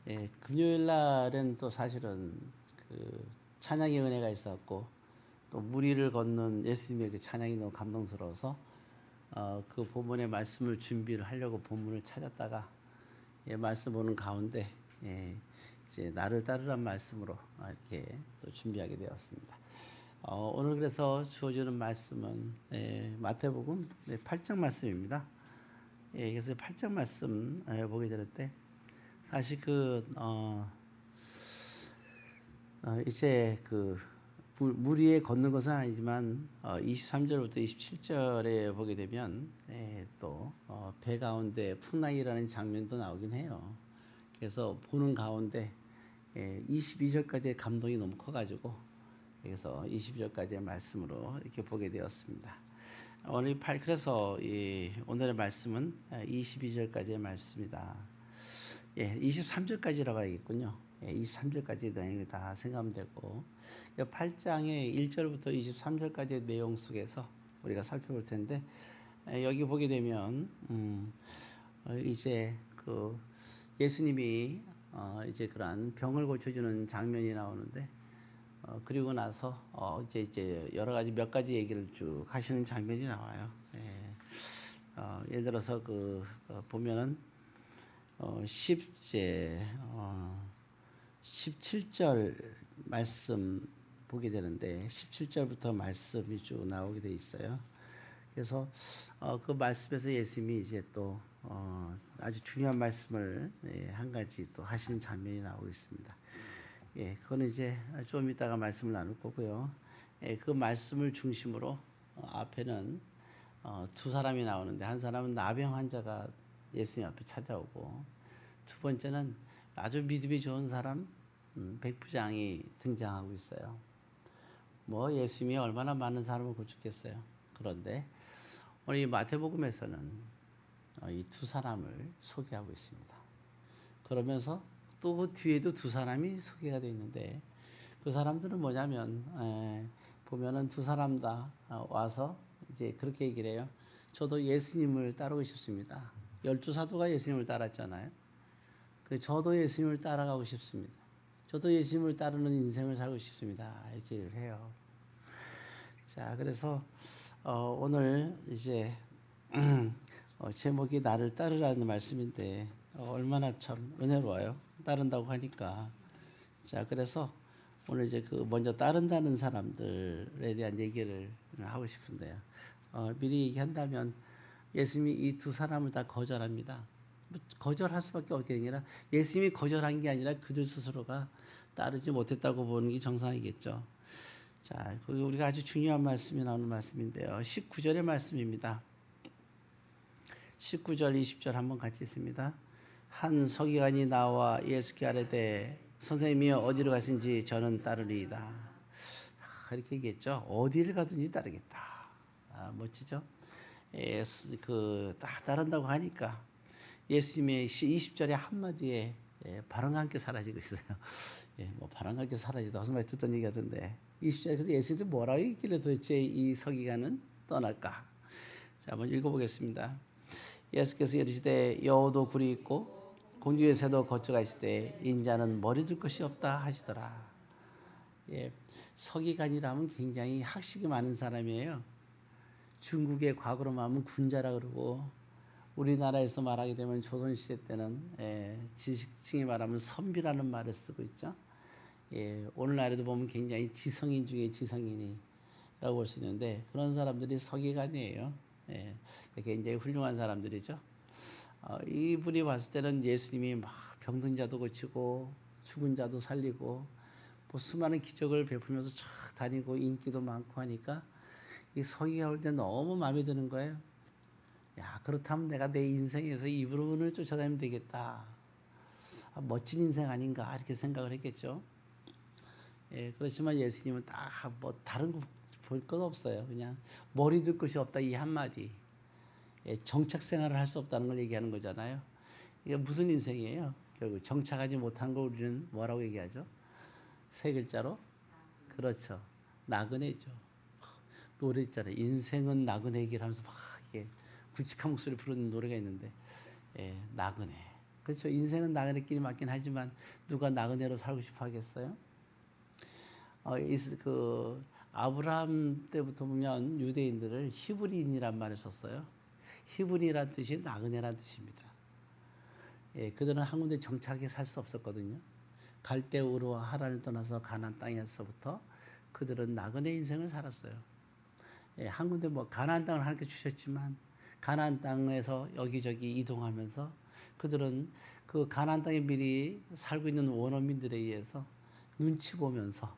예, 금요일 날은 또 사실은 그 찬양의 은혜가 있었고 또 무리를 걷는 예수님의 그 찬양이 너무 감동스러워서 그 본문의 말씀을 준비를 하려고 본문을 찾았다가 말씀 보는 가운데 이제 나를 따르란 말씀으로 이렇게 또 준비하게 되었습니다. 오늘 그래서 주어지는 말씀은 마태복음 8장 말씀입니다. 그래서 8장 말씀 보게 되는데 사실 이제 물 위에 걷는 것은 아니지만 23절부터 27절에 보게 되면 또 배 가운데 풍랑이라는 장면도 나오긴 해요. 그래서 보는 가운데 22절까지의 감동이 너무 커가지고 그래서 22절까지의 말씀으로 이렇게 보게 되었습니다. 그래서 오늘의 말씀은 22절까지의 말씀이다. 23절까지라고 하겠군요. 23절까지 내용이 다 생각하면 되고 8장의 1절부터 23절까지의 내용 속에서 우리가 살펴볼 텐데 여기 보게 되면 이제 예수님이 이제 그러한 병을 고쳐주는 장면이 나오는데 그리고 나서 이제 여러 가지 몇 가지 얘기를 쭉 하시는 장면이 나와요. 예를 들어서 보면은 17절 말씀 보게 되는데 17절부터 말씀이 쭉 나오게 돼 있어요. 그래서 그 말씀에서 예수님이 이제 또 아주 중요한 말씀을 한 가지 또 하시는 장면이 나오고 있습니다. 그거는 이제 좀 이따가 말씀을 나눌 거고요. 그 말씀을 중심으로 앞에는 두 사람이 나오는데 한 사람은 나병 환자가 예수님 앞에 찾아오고 두 번째는 아주 믿음이 좋은 사람 백부장이 등장하고 있어요. 뭐 예수님이 얼마나 많은 사람을 고쳤겠어요. 그런데 오늘 이 마태복음에서는 이 두 사람을 소개하고 있습니다. 그러면서 또 그 뒤에도 두 사람이 소개가 되어 있는데 그 사람들은 뭐냐면 보면은 두 사람 다 와서 이제 그렇게 얘기를 해요. 저도 예수님을 따르고 싶습니다. 12사도가 예수님을 따랐잖아요. 저도 예수님을 따라가고 싶습니다. 저도 예수님을 따르는 인생을 살고 싶습니다. 이렇게 얘기를 해요. 자, 그래서 오늘 이제 제목이 나를 따르라는 말씀인데 얼마나 참 은혜로워요. 따른다고 하니까. 자, 그래서 오늘 이제 먼저 따른다는 사람들에 대한 얘기를 하고 싶은데요. 미리 얘기한다면 예수님이 이 두 사람을 다 거절합니다. 거절할 수밖에 없게 아니라 예수님이 거절한 게 아니라 그들 스스로가 따르지 못했다고 보는 게 정상이겠죠. 자, 우리가 아주 중요한 말씀이 나오는 말씀인데요. 19절의 말씀입니다. 19절, 20절 한번 같이 있습니다. 한 서기관이 나와 예수께 아뢰되 선생님이여 어디로 가신지 저는 따르리이다. 이렇게 얘기했죠. 어디를 가든지 따르겠다. 멋지죠? 다 따른다고 하니까 예수님의 20절의 한마디에 바람과 함께 사라지고 있어요. 뭐 바람과 함께 사라지다 무슨 말 듣던 얘기 같은데 20절에 그래서 예수님이 뭐라고 했길래 도대체 이 서기관은 떠날까? 자, 한번 읽어보겠습니다. 예수께서 이르시되 여호도 굴이 있고 공중의 새도 거쳐가시되 인자는 머리 둘 것이 없다 하시더라. 서기관이라면 굉장히 학식이 많은 사람이에요. 중국의 과거로 말하면 군자라 그러고 우리나라에서 말하게 되면 조선시대 때는 지식층이 말하면 선비라는 말을 쓰고 있죠. 오늘날에도 보면 굉장히 지성인 중에 지성인이라고 볼 수 있는데 그런 사람들이 서기관이에요. 굉장히 훌륭한 사람들이죠. 이분이 봤을 때는 예수님이 막 병든 자도 고치고 죽은 자도 살리고 뭐 수많은 기적을 베풀면서 쫙 다니고 인기도 많고 하니까 이 서기가 올 때 너무 마음에 드는 거예요. 야, 그렇다면 내가 내 인생에서 이분을 쫓아다니면 되겠다. 멋진 인생 아닌가 이렇게 생각을 했겠죠. 그렇지만 예수님은 딱 뭐 다른 거 볼 것 없어요. 그냥 머리 둘 것이 없다 이 한마디. 정착 생활을 할 수 없다는 걸 얘기하는 거잖아요. 이게 무슨 인생이에요? 결국 정착하지 못한 거 우리는 뭐라고 얘기하죠? 세 글자로? 그렇죠. 나그네죠. 노래 있잖아요. 인생은 나그네길 하면서 막 이게 굵직한 목소리 부르는 노래가 있는데 나그네. 그렇죠. 인생은 나그네끼리 맞긴 하지만 누가 나그네로 살고 싶어 하겠어요? 그 아브라함 때부터 보면 유대인들을 히브리인이란 말을 썼어요. 히브리란 뜻이 나그네란 뜻입니다. 예, 그들은 한 군데 정착하게 살 수 없었거든요. 갈대우로 하란을 떠나서 가나안 땅에서부터 그들은 나그네 인생을 살았어요. 예, 한 군데 뭐 가나안 땅을 하나님께 주셨지만 가나안 땅에서 여기저기 이동하면서 그들은 그 가나안 땅에 미리 살고 있는 원어민들에 의해서 눈치 보면서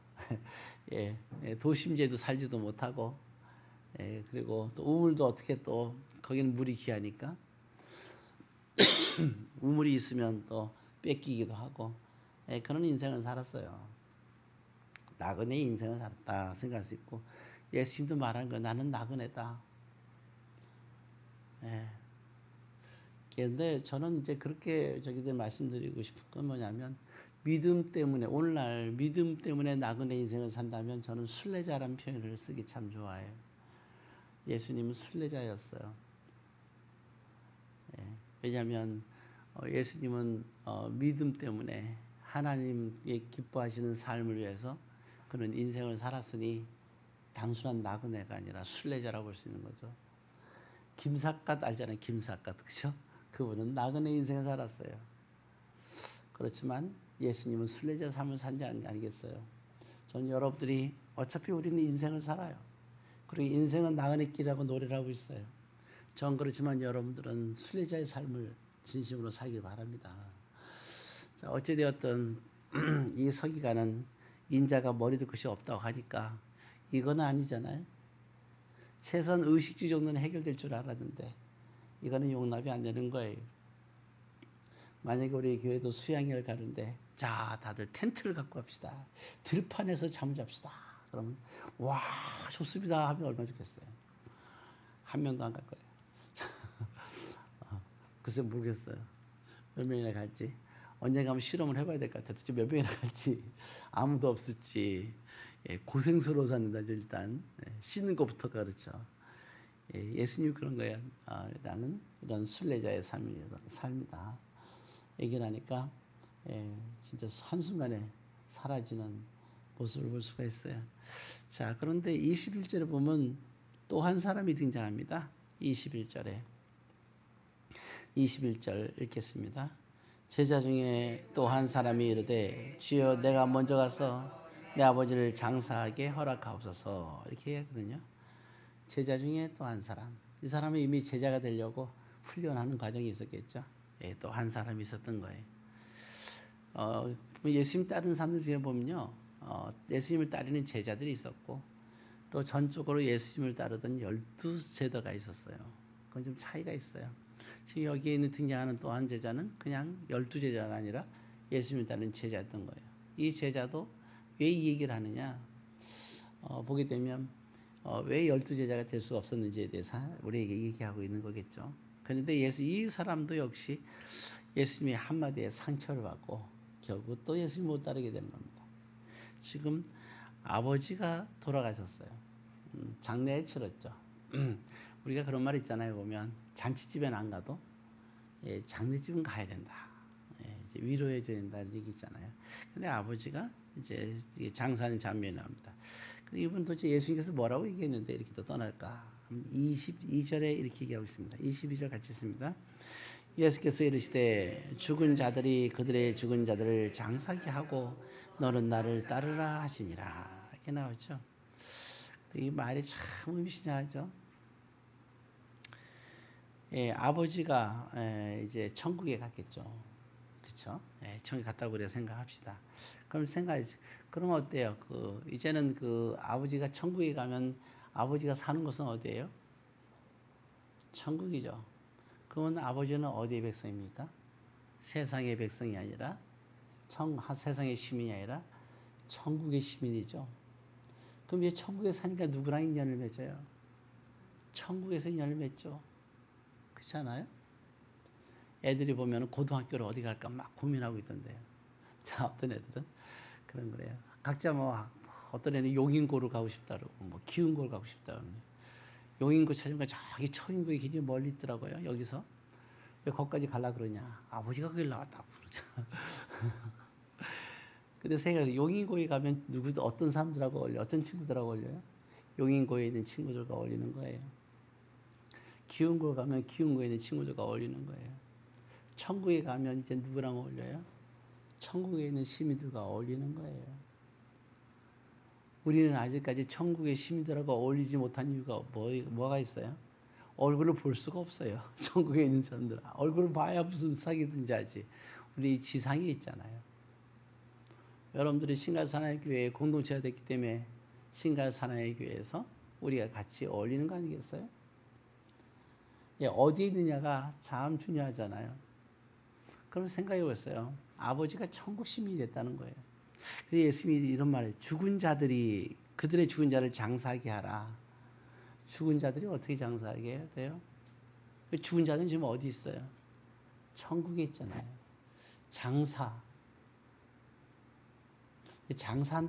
예, 도심지에도 살지도 못하고 그리고 또 우물도 어떻게 또 거기는 물이 귀하니까 우물이 있으면 또 뺏기기도 하고 그런 인생을 살았어요. 나그네 인생을 살았다 생각할 수 있고 예수님도 말한 거 나는 나그네다. 그런데 저는 이제 그렇게 저기들 말씀드리고 싶은 건 뭐냐면 믿음 때문에 오늘날 믿음 때문에 나그네 인생을 산다면 저는 순례자라는 표현을 쓰기 참 좋아해요. 예수님은 순례자였어요. 왜냐하면 예수님은 믿음 때문에 하나님의 기뻐하시는 삶을 위해서 그는 인생을 살았으니 단순한 나그네가 아니라 순례자라고 볼 수 있는 거죠. 김삿갓 알잖아요. 김삿갓 그죠? 그분은 나그네 인생을 살았어요. 그렇지만 예수님은 순례자 삶을 산지 아니겠어요? 저는 여러분들이 어차피 우리는 인생을 살아요. 그리고 인생은 나그네 길이라고 노래를 하고 있어요. 전 그렇지만 여러분들은 순례자의 삶을 진심으로 살길 바랍니다. 자, 어찌되었든 이 서기관은 인자가 머리도 끝이 없다고 하니까 이건 아니잖아요. 최소한 의식주 정도는 해결될 줄 알았는데 이거는 용납이 안 되는 거예요. 만약에 우리 교회도 수양회를 가는데 자 다들 텐트를 갖고 갑시다. 들판에서 잠을 잡시다. 그러면 와 좋습니다 하면 얼마나 좋겠어요. 한 명도 안 갈 거예요. 글쎄 모르겠어요. 몇 명이나 갈지. 언젠가 한번 실험을 해봐야 될 것 같아요. 도대체 몇 명이나 갈지. 아무도 없을지. 고생스러워서 한다 일단. 씻는 것부터가 그렇죠. 예수님 그런 거예요. 나는 이런 순례자의 삶이다. 얘기를 하니까 진짜 한순간에 사라지는 모습을 볼 수가 있어요. 자, 그런데 21절에 보면 또 한 사람이 등장합니다. 21절 읽겠습니다. 제자 중에 또 한 사람이 이르되 주여 내가 먼저 가서 내 아버지를 장사하게 허락하옵소서 이렇게 얘기하거든요. 제자 중에 또 한 사람. 이 사람은 이미 제자가 되려고 훈련하는 과정이 있었겠죠. 또 한 사람이 있었던 거예요. 예수님 따르는 사람들 중에 보면요. 예수님을 따르는 제자들이 있었고 또 전적으로 예수님을 따르던 12제자가 있었어요. 그건 좀 차이가 있어요. 지금 여기에 있는 등장하는 또 한 제자는 그냥 12제자가 아니라 예수님을 따르는 제자였던 거예요. 이 제자도 왜 이 얘기를 하느냐 보게 되면 왜 12제자가 될 수 없었는지에 대해서 우리에게 얘기하고 있는 거겠죠. 그런데 이 사람도 역시 예수님의 한마디에 상처를 받고 결국 또 예수님 못 따르게 되는 겁니다. 지금 아버지가 돌아가셨어요. 장례에 치렀죠. 우리가 그런 말 있잖아요. 보면 잔치집에는 안 가도 장례집은 가야 된다. 이제 위로해줘야 된다는 얘기 있잖아요. 근데 아버지가 이제 장사하는 장면이 나옵니다. 이분 도대체 예수님께서 뭐라고 얘기했는데 이렇게 또 떠날까? 22절에 이렇게 얘기하고 있습니다. 22절 같이 있습니다. 예수께서 이르시되 죽은 자들이 그들의 죽은 자들을 장사하게 하고 너는 나를 따르라 하시니라. 이렇게 나오죠. 이 말이 참 의미심장하죠. 아버지가 이제 천국에 갔겠죠. 그렇죠? 천국에 갔다고 우리가 생각합시다. 그럼 어때요? 이제는 아버지가 천국에 가면 아버지가 사는 곳은 어디예요? 천국이죠. 그러면 아버지는 어디의 백성입니까? 세상의 백성이 아니라 세상의 시민이 아니라 천국의 시민이죠. 그럼 이제 천국에 사니까 누구랑 인연을 맺어요? 천국에서 인연을 맺죠. 그렇지 않아요? 애들이 보면 고등학교를 어디 갈까 막 고민하고 있던데요. 자, 어떤 애들은 그런 거래요. 각자 어떤 애는 용인고를 가고 싶다 그러고 기흥고를 가고 싶다 그러고 용인고 찾으니까 저기 처인고에 굉장히 멀리 있더라고요. 여기서 왜 거기까지 가려 그러냐? 아버지가 거길 나왔다고 그러죠. 근데 생각해 용인고에 가면 누구도 어떤 사람들하고 어울려, 어떤 친구들하고 어울려요? 용인고에 있는 친구들과 어울리는 거예요. 기흥고에 가면 기흥고에 있는 친구들과 어울리는 거예요. 천국에 가면 이제 누구랑 어울려요? 천국에 있는 시민들과 어울리는 거예요. 우리는 아직까지 천국의 시민들하고 어울리지 못한 이유가 뭐가 있어요? 얼굴을 볼 수가 없어요. 천국에 있는 사람들 얼굴을 봐야 무슨 사기든지 하지. 우리 지상에 있잖아요. 여러분들이 신갈사나이교회 공동체가 됐기 때문에 신갈사나이교회에서 우리가 같이 어울리는 거 아니겠어요? 예, 어디에 있느냐가 참 중요하잖아요. 그럼 생각해 보세요. 아버지가 천국 시민이 됐다는 거예요. 그래서 예수님이 이런 말을 죽은 자들이 그들의 죽은 자를 장사하게 하라. 죽은 자들이 어떻게 장사하게 해야 돼요? 죽은 자는 지금 어디 있어요? 천국에 있잖아요. 장사한다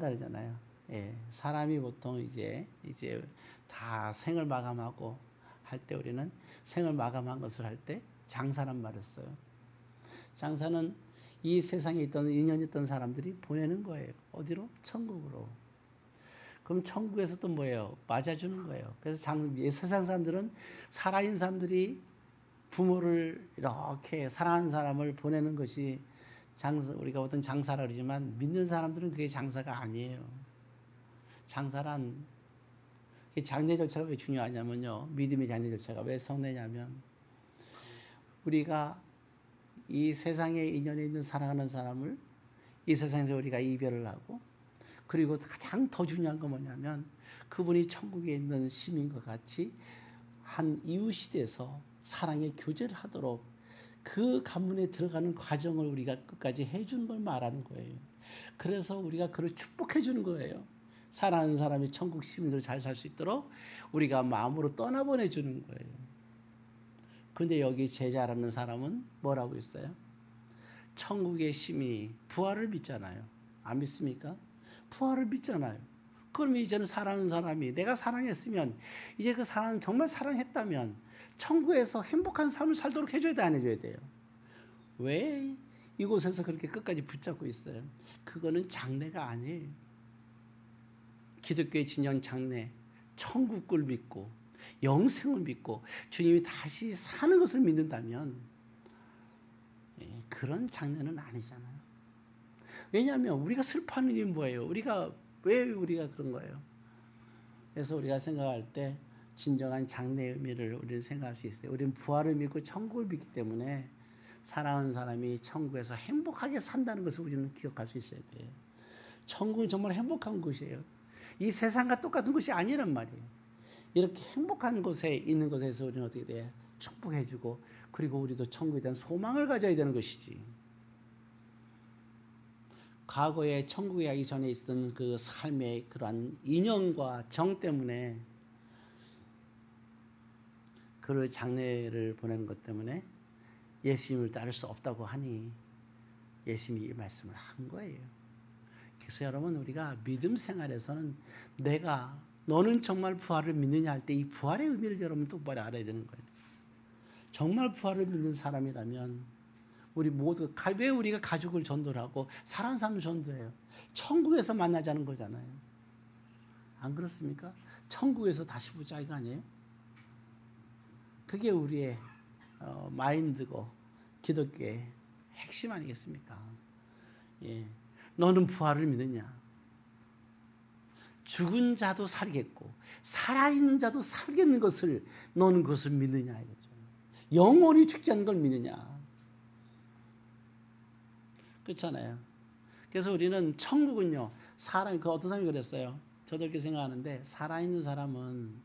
그러잖아요. 예, 사람이 보통 이제 다 생을 마감하고 할 때 우리는 생을 마감한 것을 할 때 장사란 말을 써요. 장사는 이 세상에 있던 인연이 있던 사람들이 보내는 거예요. 어디로? 천국으로. 그럼 천국에서 또 뭐예요? 맞아주는 거예요. 그래서 세상 사람들은 살아있는 사람들이 부모를 이렇게 사랑하는 사람을 보내는 것이 우리가 어떤 장사라 그러지만 믿는 사람들은 그게 장사가 아니에요. 장사란 장례 절차가 왜 중요하냐면요. 믿음의 장례 절차가 왜 성내냐면 우리가 이 세상에 인연에 있는 사랑하는 사람을 이 세상에서 우리가 이별을 하고 그리고 가장 더 중요한 건 뭐냐면 그분이 천국에 있는 시민과 같이 한 이웃이 돼서 사랑의 교제를 하도록 그 가문에 들어가는 과정을 우리가 끝까지 해주는 걸 말하는 거예요. 그래서 우리가 그를 축복해 주는 거예요. 사랑하는 사람이 천국 시민으로 잘 살 수 있도록 우리가 마음으로 떠나보내 주는 거예요. 그런데 여기 제자라는 사람은 뭐라고 했어요? 천국의 시민이 부활을 믿잖아요. 안 믿습니까? 부활을 믿잖아요. 그럼 이제는 사랑하는 사람이 내가 사랑했으면 이제 그 사랑 정말 사랑했다면 천국에서 행복한 삶을 살도록 해줘야 돼, 안 해줘야 돼요? 왜 이곳에서 그렇게 끝까지 붙잡고 있어요? 그거는 장래가 아니에요. 기독교의 진영 장래, 천국을 믿고 영생을 믿고 주님이 다시 사는 것을 믿는다면 그런 장래는 아니잖아요. 왜냐하면 우리가 슬퍼하는 이유는 뭐예요? 왜 우리가 그런 거예요? 그래서 우리가 생각할 때 진정한 장래의 의미를 우리는 생각할 수 있어요. 우리는 부활을 믿고 천국을 믿기 때문에 사랑하는 사람이 천국에서 행복하게 산다는 것을 우리는 기억할 수 있어야 돼요. 천국은 정말 행복한 곳이에요. 이 세상과 똑같은 곳이 아니란 말이에요. 이렇게 행복한 곳에 있는 것에서 우리는 어떻게 돼요? 축복해주고 그리고 우리도 천국에 대한 소망을 가져야 되는 것이지. 과거에 천국에 가기 전에 있었던 그 삶의 그러한 인연과 정 때문에 그를 장례를 보내는 것 때문에 예수님을 따를 수 없다고 하니 예수님이 이 말씀을 한 거예요. 그래서 여러분 우리가 믿음 생활에서는 너는 정말 부활을 믿느냐 할 때 이 부활의 의미를 여러분 똑바로 알아야 되는 거예요. 정말 부활을 믿는 사람이라면 우리 모두 왜 우리가 가족을 전도를 하고 사랑하는 사람을 전도해요? 천국에서 만나자는 거잖아요. 안 그렇습니까? 천국에서 다시 보자 이거 아니에요? 그게 우리의 마인드고 기독교의 핵심 아니겠습니까? 예. 너는 부활을 믿느냐? 죽은 자도 살겠고 살아있는 자도 살겠는 것을 너는 그것을 믿느냐 이거죠. 영원히 죽지 않는 걸 믿느냐? 그렇잖아요. 그래서 우리는 천국은요. 어떤 사람이 그랬어요. 저도 이렇게 생각하는데 살아있는 사람은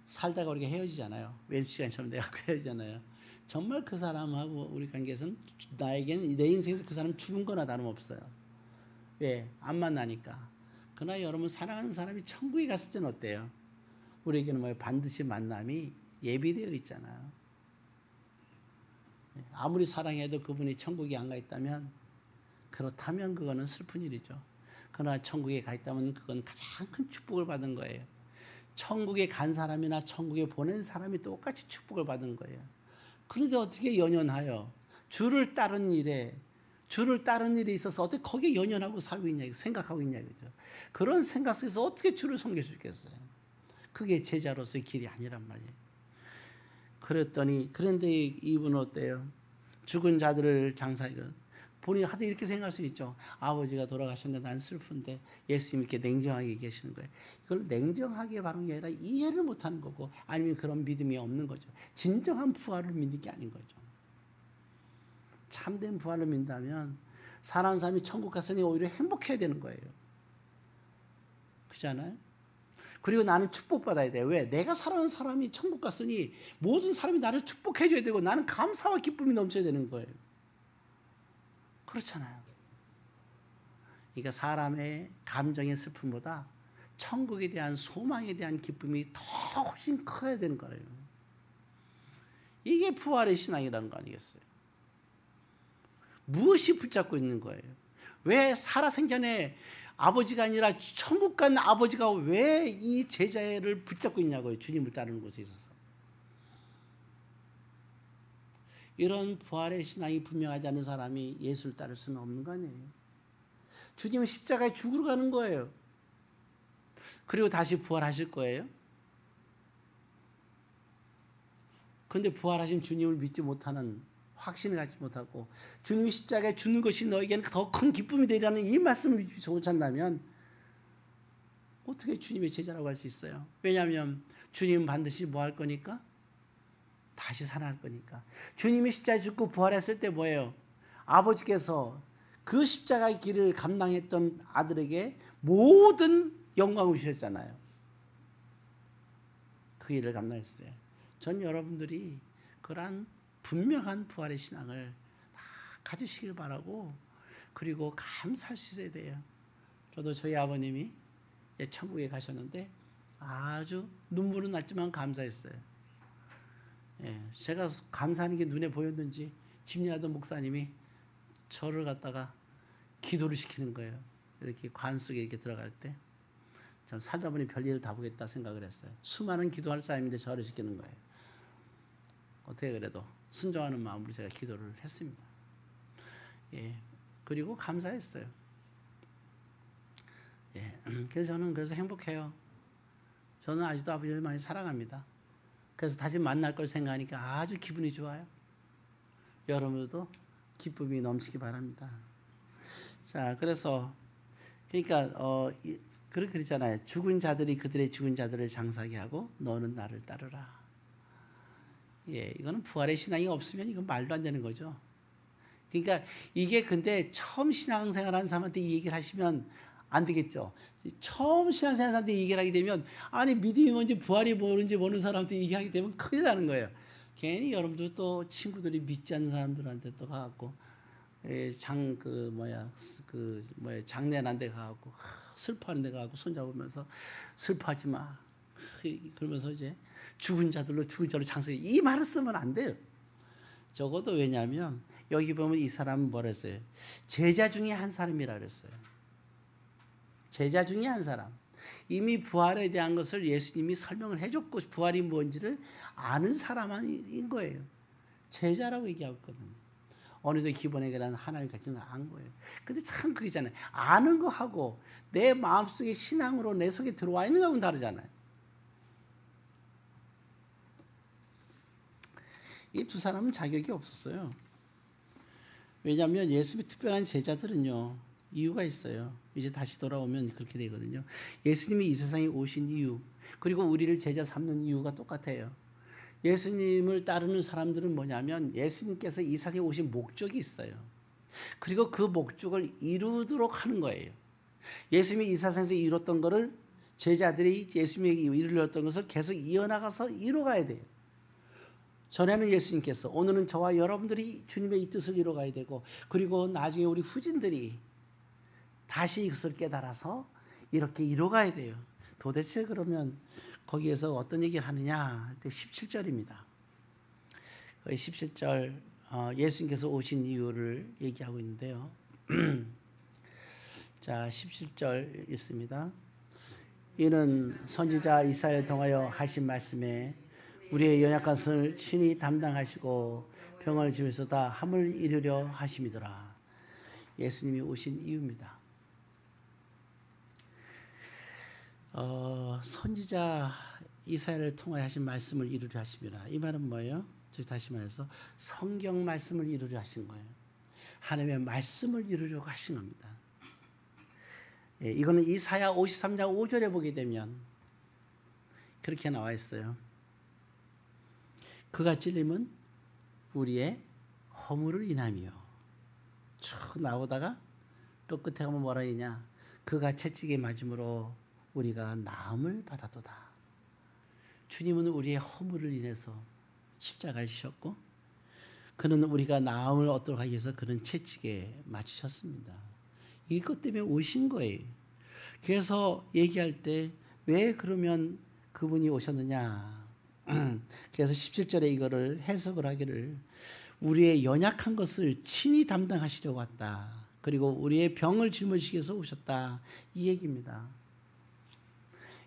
살다가 우리가 헤어지잖아요. 왼수 시간처럼 내가 헤어지잖아요. 정말 그 사람하고 우리 관계에서는 나에게는 내 인생에서 그 사람 죽은 거나 다름없어요. 왜? 안 만나니까. 그러나 여러분 사랑하는 사람이 천국에 갔을 때는 어때요? 우리에게는 반드시 만남이 예비되어 있잖아요. 아무리 사랑해도 그분이 천국에 안 가 있다면 그렇다면 그거는 슬픈 일이죠. 그러나 천국에 가 있다면 그건 가장 큰 축복을 받은 거예요. 천국에 간 사람이나 천국에 보낸 사람이 똑같이 축복을 받은 거예요. 그런데 어떻게 연연하여 주를 따른 일에 있어서 어떻게 거기에 연연하고 살고 있냐, 생각하고 있냐, 그죠? 그런 생각 속에서 어떻게 주를 섬길 수 있겠어요? 그게 제자로서의 길이 아니란 말이에요. 그런데 이분은 어때요? 죽은 자들을 장사하고, 본인이 하도 이렇게 생각할 수 있죠. 아버지가 돌아가셨는데 난 슬픈데 예수님 이렇게 냉정하게 계시는 거예요. 이걸 냉정하게 바라는 게 아니라 이해를 못하는 거고, 아니면 그런 믿음이 없는 거죠. 진정한 부활을 믿는 게 아닌 거죠. 참된 부활을 믿다면 사랑하는 사람이 천국 갔으니 오히려 행복해야 되는 거예요. 그렇잖아요? 그리고 나는 축복받아야 돼. 왜? 내가 사랑하는 사람이 천국 갔으니 모든 사람이 나를 축복해줘야 되고 나는 감사와 기쁨이 넘쳐야 되는 거예요. 그렇잖아요. 그러니까 사람의 감정의 슬픔보다 천국에 대한 소망에 대한 기쁨이 더 훨씬 커야 되는 거예요. 이게 부활의 신앙이라는 거 아니겠어요? 무엇이 붙잡고 있는 거예요? 왜 살아생전에 아버지가 아니라 천국 간 아버지가 왜 이 제자를 붙잡고 있냐고요. 주님을 따르는 곳에 있어서. 이런 부활의 신앙이 분명하지 않은 사람이 예수를 따를 수는 없는 거 아니에요. 주님은 십자가에 죽으러 가는 거예요. 그리고 다시 부활하실 거예요. 그런데 부활하신 주님을 믿지 못하는, 확신을 갖지 못하고 주님이 십자가에 죽는 것이 너에게는 더 큰 기쁨이 되리라는 이 말씀을 믿지 못한다면 어떻게 주님의 제자라고 할 수 있어요? 왜냐하면 주님은 반드시 뭐 할 거니까? 다시 살아날 거니까. 주님이 십자가에 죽고 부활했을 때 뭐예요? 아버지께서 그 십자가의 길을 감당했던 아들에게 모든 영광을 주셨잖아요. 그 일을 감당했어요. 전 여러분들이 그러한 분명한 부활의 신앙을 다 가지시길 바라고, 그리고 감사할 수 있어야 돼요. 저도 저희 아버님이 천국에 가셨는데 아주 눈물은 났지만 감사했어요. 제가 감사하는 게 눈에 보였는지 집리하던 목사님이 저를 갖다가 기도를 시키는 거예요. 이렇게 관 속에 이렇게 들어갈 때 참 살자보니 별일을 다 보겠다 생각을 했어요. 수많은 기도할 사람인데 저를 시키는 거예요. 어떻게 그래도 순종하는 마음으로 제가 기도를 했습니다. 그리고 감사했어요. 그래서 저는 행복해요. 저는 아직도 아버지를 많이 사랑합니다. 그래서 다시 만날 걸 생각하니까 아주 기분이 좋아요. 여러분들도 기쁨이 넘치기 바랍니다. 자, 그러니까 그러잖아요. 죽은 자들이 그들의 죽은 자들을 장사하게 하고 너는 나를 따르라. 이거는 부활의 신앙이 없으면 이건 말도 안 되는 거죠. 그러니까 이게 근데 처음 신앙생활하는 사람한테 이 얘기를 하시면 안 되겠죠. 처음 신앙생활하는 사람한테 이 얘기를 하게 되면, 아니 믿음이 뭔지 부활이 뭔지 모르는 사람한테 얘기하게 되면 큰일 나는 거예요. 괜히 여러분들 또 친구들이 믿지 않는 사람들한테 또 가갖고 장례 난 데 가갖고 슬퍼하는 데 가갖고 손잡으면서 슬퍼하지 마. 그러면서 이제 죽은 자로 장사해. 이 말을 쓰면 안 돼요. 적어도 왜냐하면 여기 보면 이 사람은 뭐라 했어요? 제자 중에 한 사람이라 그랬어요. 제자 중에 한 사람. 이미 부활에 대한 것을 예수님이 설명을 해줬고 부활이 뭔지를 아는 사람인 거예요. 제자라고 얘기하고 있거든요. 어느덧 기본에 대한 하나님 가르침을 안 거예요. 근데 참 그거잖아요. 아는 거 하고 내 마음속에 신앙으로 내 속에 들어와 있는 거하고는 다르잖아요. 이 두 사람은 자격이 없었어요. 왜냐하면 예수님의 특별한 제자들은요, 이유가 있어요. 이제 다시 돌아오면 그렇게 되거든요. 예수님이 이 세상에 오신 이유, 그리고 우리를 제자 삼는 이유가 똑같아요. 예수님을 따르는 사람들은 뭐냐면 예수님께서 이 세상에 오신 목적이 있어요. 그리고 그 목적을 이루도록 하는 거예요. 예수님이 이 세상에서 이뤘던 것을 제자들이 예수님에게 이루었던 것을 계속 이어나가서 이뤄가야 돼요. 전에는 예수님께서, 오늘은 저와 여러분들이 주님의 이 뜻을 이뤄가야 되고, 그리고 나중에 우리 후진들이 다시 이것을 깨달아서 이렇게 이뤄가야 돼요. 도대체 그러면 거기에서 어떤 얘기를 하느냐? 17절입니다. 17절 예수님께서 오신 이유를 얘기하고 있는데요. 자, 17절 있습니다. 이는 선지자 이사야를 통하여 하신 말씀에 우리의 연약한 것을 친히 담당하시고 병을 지으셔서 다 함을 이루려 하심이더라. 예수님이 오신 이유입니다. 선지자 이사야를 통하여 하신 말씀을 이루려 하심이라. 이 말은 뭐예요? 저기 다시 말해서 성경 말씀을 이루려 하신 거예요. 하나님의 말씀을 이루려고 하신 겁니다. 예, 이거는 이사야 53장 5절에 보게 되면 그렇게 나와 있어요. 그가 찔림은 우리의 허물을 인함이요. 쭉 나오다가 또 끝에 가면 뭐라 하냐? 그가 채찍에 맞음으로 우리가 나음을 받았도다. 주님은 우리의 허물을 인해서 십자가에 지셨고 그는 우리가 나음을 얻도록 하기 위해서 그는 채찍에 맞으셨습니다. 이것 때문에 오신 거예요. 그래서 얘기할 때 왜 그러면 그분이 오셨느냐? 그래서 17절에 이거를 해석을 하기를 우리의 연약한 것을 친히 담당하시려고 왔다. 그리고 우리의 병을 짊어지기 위해서 오셨다. 이 얘기입니다.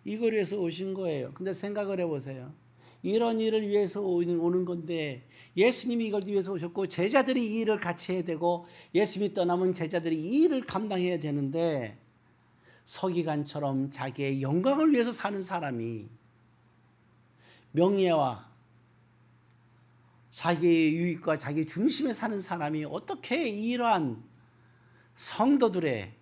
이걸 위해서 오신 거예요. 근데 생각을 해보세요. 이런 일을 위해서 오는 건데 예수님이 이걸 위해서 오셨고 제자들이 이 일을 같이 해야 되고 예수님이 떠나면 제자들이 이 일을 감당해야 되는데 서기관처럼 자기의 영광을 위해서 사는 사람이 명예와 자기의 유익과 자기 중심에 사는 사람이 어떻게 이러한 성도들의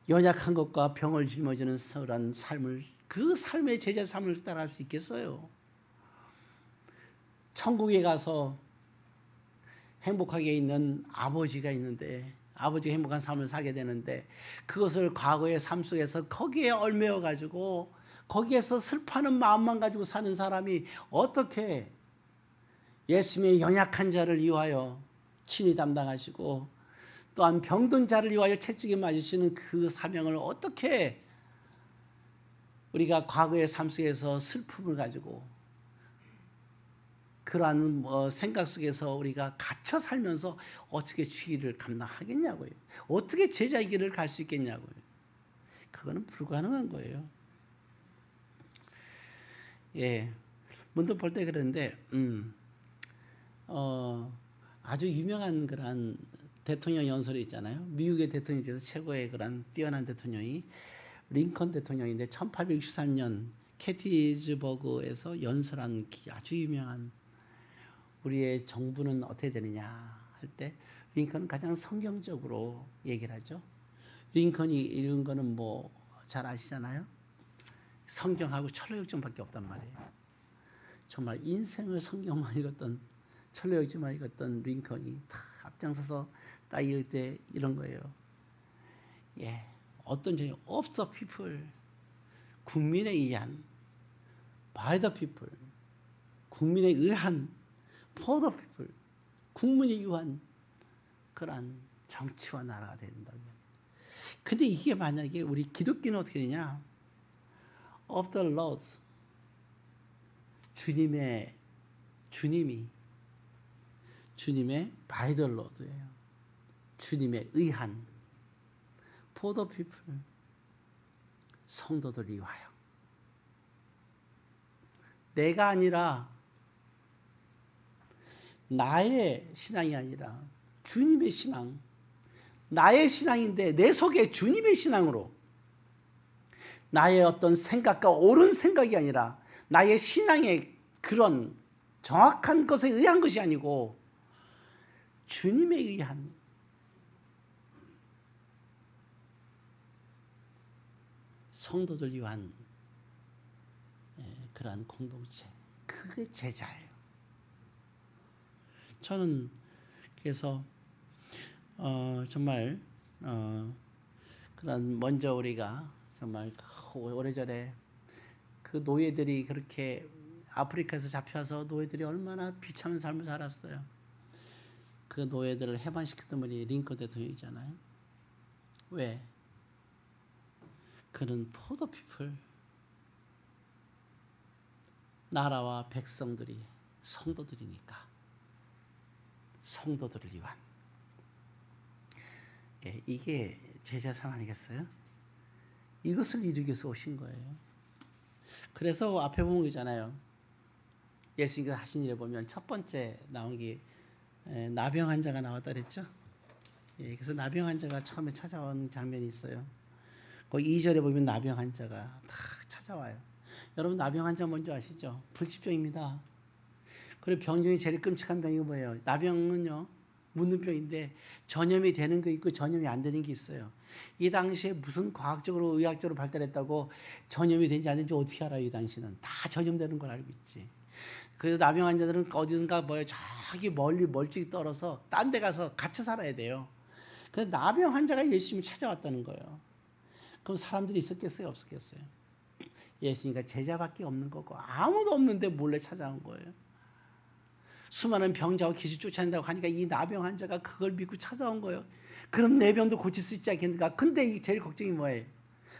연약한 것과 병을 짊어지는 그런 삶을 그 삶의 제자 삶을 따라할 수 있겠어요? 천국에 가서 행복하게 있는 아버지가 있는데 아버지가 행복한 삶을 살게 되는데 그것을 과거의 삶 속에서 거기에 얽매여 가지고 거기에서 슬퍼하는 마음만 가지고 사는 사람이 어떻게 예수님의 연약한 자를 위하여 친히 담당하시고 또한 병든 자를 위하여 채찍에 맞으시는 그 사명을 어떻게 우리가 과거의 삶 속에서 슬픔을 가지고 그러한 생각 속에서 우리가 갇혀 살면서 어떻게 주의를 감당하겠냐고요. 어떻게 제자의 길을 갈 수 있겠냐고요. 그거는 불가능한 거예요. 예, 문득 볼 때 그런데 아주 유명한 그런 대통령 연설이 있잖아요. 미국의 대통령 중에서 최고의 그런 뛰어난 대통령이 링컨 대통령인데 1863년 캐티즈버그에서 연설한 아주 유명한 우리의 정부는 어떻게 되느냐 할 때 링컨은 가장 성경적으로 얘기를 하죠. 링컨이 읽은 거는 뭐 잘 아시잖아요. 성경하고 철로역정밖에 없단 말이에요. 정말 인생을 성경만 읽었던 철로역정만 읽었던 링컨이 다 앞장서서 딱 읽을 때 이런 거예요. 예, 어떤 점이 of the people, 국민에 의한 by the people, 국민에 의한 for the people, 국민에 의한 그러한 정치와 나라가 된다. 근데 이게 만약에 우리 기독교는 어떻게 되냐? of the Lord, 주님의 by the Lord예요. 주님의 의한 for the people, 성도들 위하여. 내가 아니라 나의 신앙이 아니라 주님의 신앙, 나의 신앙인데 내 속에 주님의 신앙으로 나의 어떤 생각과 옳은 생각이 아니라 나의 신앙의 그런 정확한 것에 의한 것이 아니고 주님에 의한 성도들 위한 그러한 공동체, 그게 제자예요. 저는 그래서 정말 그런 먼저 우리가 정말 오래전에 그 노예들이 그렇게 아프리카에서 잡혀서 노예들이 얼마나 비참한 삶을 살았어요. 그 노예들을 해방시켰던 분이 링컨 대통령이잖아요. 왜? 그는 for the people, 나라와 백성들이 성도들이니까 성도들을 위한 이게 제자상 아니겠어요? 이것을 이루기 위해서 오신 거예요. 그래서 앞에 보면 있잖아요. 예수님께서 하신 일에 보면 첫 번째 나온 게 나병 환자가 나왔다 그랬죠. 그래서 나병 환자가 처음에 찾아온 장면이 있어요. 그 2절에 보면 나병 환자가 다 찾아와요. 여러분 나병 환자 뭔지 아시죠? 불치병입니다. 그리고 병 중에 제일 끔찍한 병이 뭐예요? 나병은요 묻는 병인데 전염이 되는 거 있고 전염이 안 되는 게 있어요. 이 당시에 무슨 과학적으로 의학적으로 발달했다고 전염이 되는지 안 되는지 어떻게 알아요? 이 당시는 다 전염되는 걸 알고 있지. 그래서 나병 환자들은 어디선가 저기 멀리 멀찍이 떨어서 딴 데 가서 갇혀 살아야 돼요. 그래서 나병 환자가 예수님을 찾아왔다는 거예요. 그럼 사람들이 있었겠어요? 없었겠어요? 예수님과 제자밖에 없는 거고 아무도 없는데 몰래 찾아온 거예요. 수많은 병자와 귀신 쫓아낸다고 하니까 이 나병 환자가 그걸 믿고 찾아온 거예요. 그럼 내 병도 고칠 수 있지 않겠는가? 근데 제일 걱정이 뭐예요?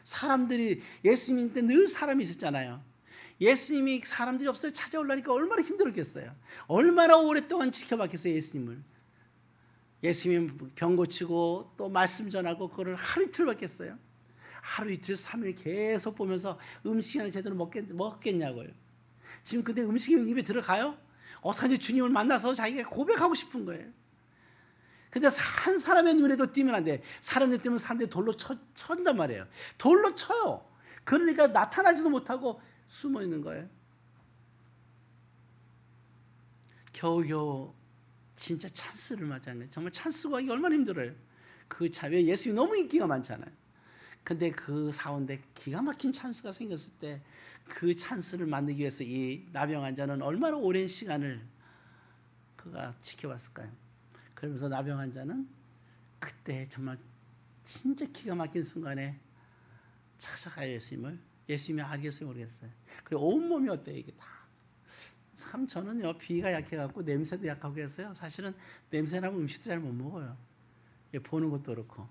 사람들이 예수님 때 늘 사람이 있었잖아요. 예수님이 사람들이 없어요. 찾아오려니까 얼마나 힘들었겠어요. 얼마나 오랫동안 지켜봤겠어요. 예수님을. 예수님이 병 고치고 또 말씀 전하고 그거를 하루 이틀 받겠어요. 하루 이틀 3일 계속 보면서 음식이나 제대로 먹겠냐고요. 지금 근데 음식이 입에 들어가요? 어떡하지? 주님을 만나서 자기가 고백하고 싶은 거예요. 근데 한 사람의 눈에도 띄면 안 돼. 사람들 띄면 사람들이 돌로 천단 말이에요. 돌로 쳐요. 그러니까 나타나지도 못하고 숨어 있는 거예요. 겨우겨우 진짜 찬스를 맞이한 거예요. 정말 찬스 구하기 얼마나 힘들어요. 그 차에 예수님이 너무 인기가 많잖아요. 근데 그 가운데 기가 막힌 찬스가 생겼을 때 그 찬스를 만들기 위해서 이 나병 환자는 얼마나 오랜 시간을 그가 지켜봤을까요? 그러면서 나병 환자는 그때 정말 진짜 기가 막힌 순간에 찾아가요. 예수님이 알겠어요 모르겠어요. 그리고 온몸이 어때요 이게 다. 참 저는요 비위가 약해갖고 냄새도 약하고 해서요 사실은 냄새나면 음식도 잘 못 먹어요. 보는 것도 그렇고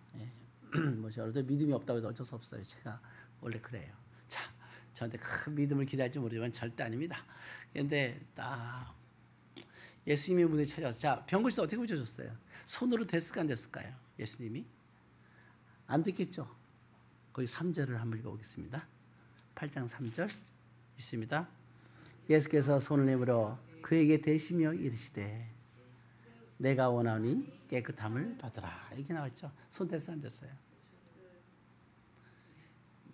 뭐 저도 믿음이 없다고 해서 어쩔 수 없어요. 제가 원래 그래요. 자, 저한테 큰 믿음을 기대할지 모르지만 절대 아닙니다. 그런데 딱 예수님이 문에 찾아와서 자, 병 고쳐서 어떻게 고쳐줬어요? 손으로 됐을까 안 됐을까요? 예수님이? 안 됐겠죠. 거기 3절을 한번 읽어보겠습니다. 8장 3절 있습니다. 예수께서 손을 내밀어 그에게 대시며 이르시되 내가 원하오니 깨끗함을 받으라. 이렇게 나왔죠. 손 됐어요 안 됐어요?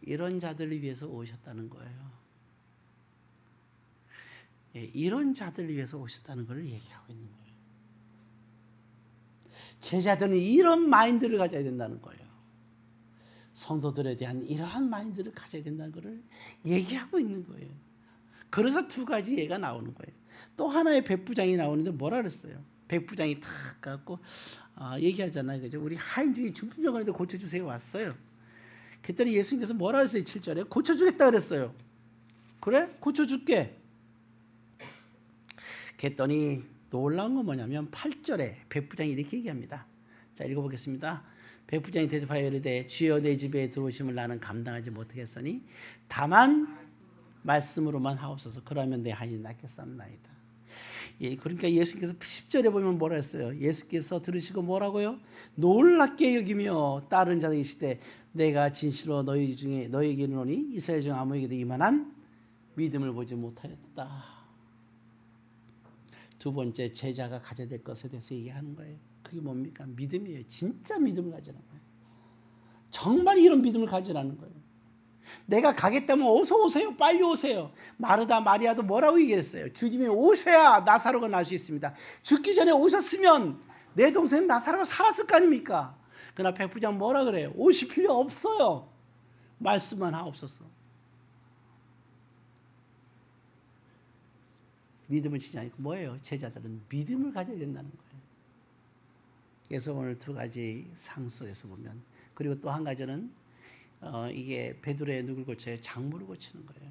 이런 자들을 위해서 오셨다는 거예요. 이런 자들을 위해서 오셨다는 걸 얘기하고 있는 거예요. 제자들은 이런 마인드를 가져야 된다는 거예요. 성도들에 대한 이러한 마인드를 가져야 된다는 것을 얘기하고 있는 거예요. 그래서 두 가지 예가 나오는 거예요. 또 하나의 백부장이 나오는데 뭐라 그랬어요? 백부장이 탁 갖고 얘기하잖아요. 그죠? 우리 하인 중에 중풍병원에도 고쳐주세요 왔어요. 그랬더니 예수님께서 뭐라 했어요? 7절에 고쳐주겠다 그랬어요. 그래? 고쳐줄게. 그랬더니 놀라운 건 뭐냐면 8절에 백부장이 이렇게 얘기합니다. 자 읽어보겠습니다. 백부장이 대답하여 이르되 주여 내 집에 들어오심을 나는 감당하지 못하겠으니 다만 말씀으로만 하옵소서. 그러면 내 하인이 낫겠사옵나이다. 그러니까 예수께서 10절에 보면 뭐라 했어요? 예수께서 들으시고 뭐라고요? 놀랍게 여기며 따르는 자들이 계시되 내가 진실로 너희 중에 너희에게 이르노니 이스라엘 중 아무에게도 이만한 믿음을 보지 못하였다. 두 번째 제자가 가져야 될 것에 대해서 얘기하는 거예요. 그게 뭡니까? 믿음이에요. 진짜 믿음을 가지라는 거예요. 정말 이런 믿음을 가지라는 거예요. 내가 가겠다면 어서 오세요. 빨리 오세요. 마르다 마리아도 뭐라고 얘기했어요? 주님이 오셔야 나사로가 날 수 있습니다. 죽기 전에 오셨으면 내 동생 나사로가 살았을 거 아닙니까? 그러나 백부장 뭐라 그래요? 오실 필요 없어요. 말씀만 하옵소서. 믿음을 지지 않고 뭐예요? 제자들은 믿음을 가져야 된다는 거예요. 그래서 오늘 두 가지 상속에서 보면 그리고 또 한 가지는 이게 베드로의 누굴 고쳐요? 장물을 고치는 거예요.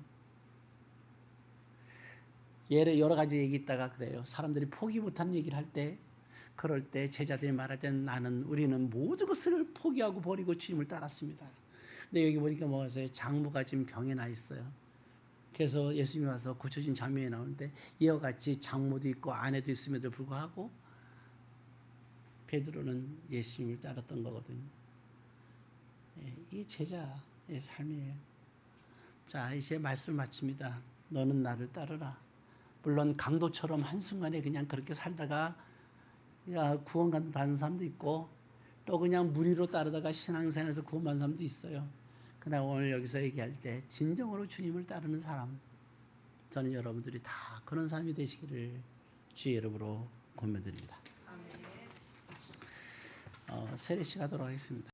여러 가지 얘기 있다가 그래요. 사람들이 포기 못하는 얘기를 할 때 그럴 때 제자들이 말할 때는 우리는 모든 것을 포기하고 버리고 주님을 따랐습니다. 근데 여기 보니까 뭐가 있어요? 장모가 지금 병에 나 있어요. 그래서 예수님이 와서 고쳐진 장면이 나오는데 이와 같이 장모도 있고 아내도 있음에도 불구하고 베드로는 예수님을 따랐던 거거든요. 이 제자의 삶이에요. 자, 이제 말씀 마칩니다. 너는 나를 따르라. 물론 강도처럼 한순간에 그냥 그렇게 살다가 구원 받는 사람도 있고 또 그냥 무리로 따르다가 신앙생활에서 구원받는 사람도 있어요. 그러나 오늘 여기서 얘기할 때 진정으로 주님을 따르는 사람, 저는 여러분들이 다 그런 사람이 되시기를 주의 이름으로 권면드립니다. 세례식 하도록 하겠습니다.